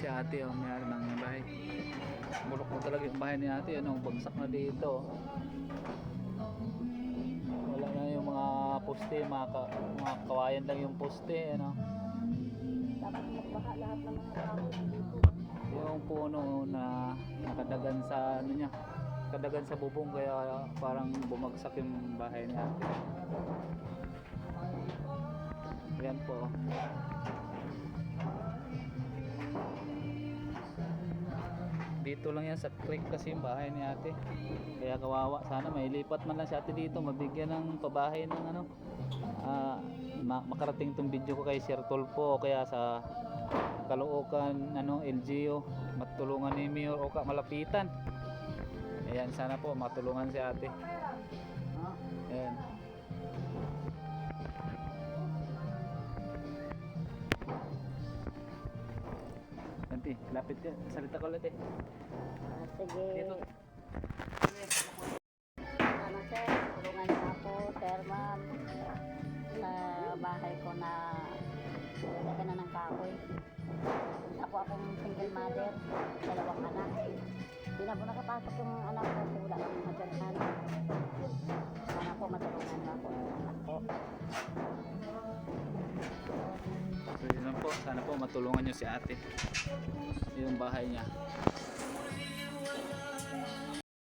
si ate, oh, may-ari ng bahay. Bulok na talaga yung bahay ni ate, ano, bagsak na dito. Wala na yung mga poste, mga kawayan lang yung poste, ano. Dapat magbaha lahat ng mga tao dito. Yung puno na nakadagan sa ano niya, kadagan sa bubong, kaya parang bumagsak yung bahay ni ate. Ayan po. Dito lang yan sa creek kasi yung bahay ni ate. Kaya kawawa, sana may lipat man lang si ate dito, mabigyan ng pabahay ng ano. Makarating tong video ko kay Sir Tulfo, kaya sa Caloocan, ano, LGU, matulungan ni Mayor Oka malapitan. Ayan, sana po matulungan si ate. Ayan. Nanti, lapit ka. Salita ko ulit eh. Sige. Dito. Ano sir, tulungan niyo ako, sir ma'am. Sa bahay ko na lagyan na ng kahoy. Akong single mother, dalawang anak. Hindi na po nakapasok yung anak ko kasi wala akong madyanhan. Sana po matulungan niyo ako. Ako. So yun lang po, sana po matulungan nyo si ate. Yung bahay niya.